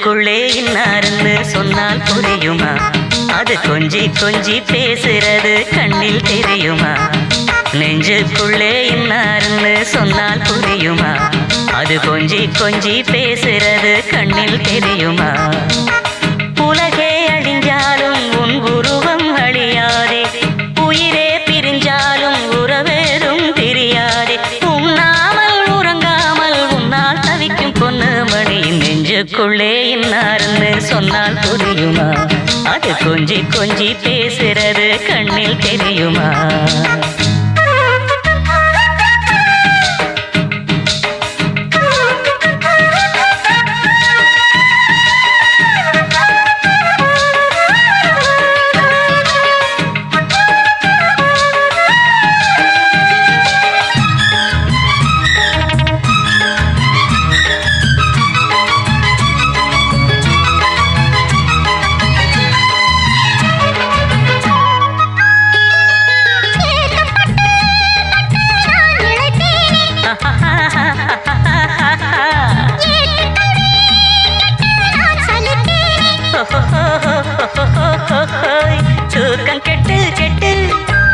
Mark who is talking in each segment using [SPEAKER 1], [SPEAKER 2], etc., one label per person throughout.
[SPEAKER 1] நெஞ்சுக்குள்ளே இன்னாருன்னு சொன்னால் புரியுமா? அது கொஞ்சி கொஞ்சி பேசுறது கண்ணில் தெரியுமா? நெஞ்சுக்குள்ளே இன்னாருன்னு சொன்னால் புரியுமா? அது கொஞ்சி கொஞ்சி பேசுறது கண்ணில் தெரியுமா? உலகே அழிஞ்சாலும் உன் உருவம் அழியாதே, உயிரே பிரிஞ்சாலும் உறவேதும் பிரியாதே. உண்ணாமல் உறங்காமல் உன்னால் தவிக்கும் பொண்ணு மணி. நெஞ்சுக்குள்ளே இன்னாருன்னு சொன்னால் புரியுமா? அது கொஞ்சி கொஞ்சி பேசுறது கண்ணில் தெரியுமா? தூக்கம் கெட்டு கெட்டு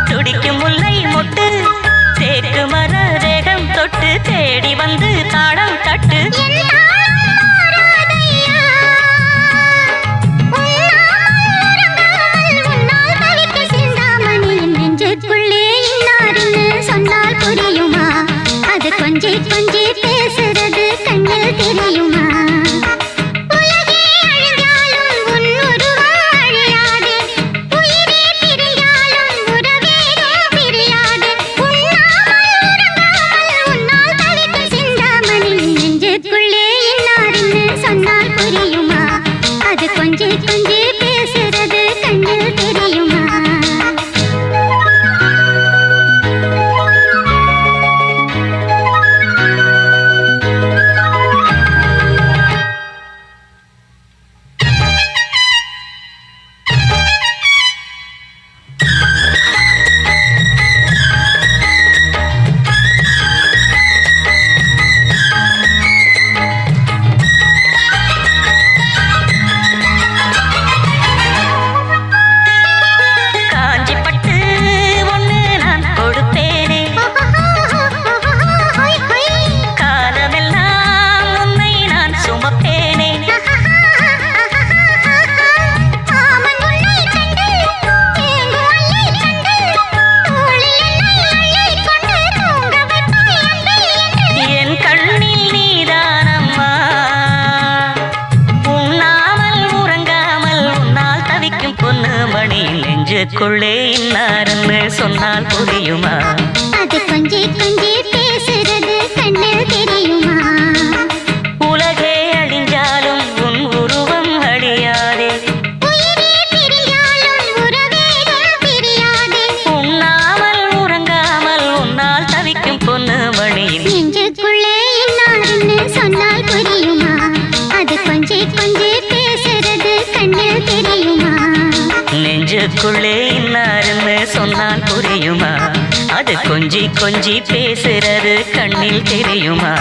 [SPEAKER 1] துடிக்கும் முல்லை மொட்டு, தேக்கு மர தேகம் தொட்டு தேடி வந்து தாடம் தட்டு.
[SPEAKER 2] நெஞ்சுக்குள்ளே இன்னாருன்னு சொன்னால் புரியுமா? அது கொஞ்சி கொஞ்சி பேசுறது கண்ணில் தெரியுமா? கொஞ்சி கொஞ்சி பேசுறது கண்ணில் தெரியுமா?
[SPEAKER 1] நெஞ்சுக்குள்ளே இன்னாருன்னு சொன்னால் புரியுமா?
[SPEAKER 2] அது கொஞ்சி கொஞ்சி பேசுறது கண்ணில் தெரியுமா?
[SPEAKER 1] உலகே அழிஞ்சாலும் உன் உருவம் அழியாதே,
[SPEAKER 2] உயிரே பிரியாலும் உறவேதும் பிரியாதே.
[SPEAKER 1] உண்ணாமல் உறங்காமல் உன்னால் தவிக்கும் பொண்ணு மணி.
[SPEAKER 2] நெஞ்சுக்குள்ளே இன்னாருன்னு சொன்னால் புரியுமா? அது கொஞ்சி கொஞ்சி பேசுறது கண்ணில் தெரியுமா?
[SPEAKER 1] நெஞ்சுக்குள்ளே இன்னாருன்னு சொன்னால் புரியுமா? அது கொஞ்சி கொஞ்சி பேசுறது கண்ணில் தெரியுமா?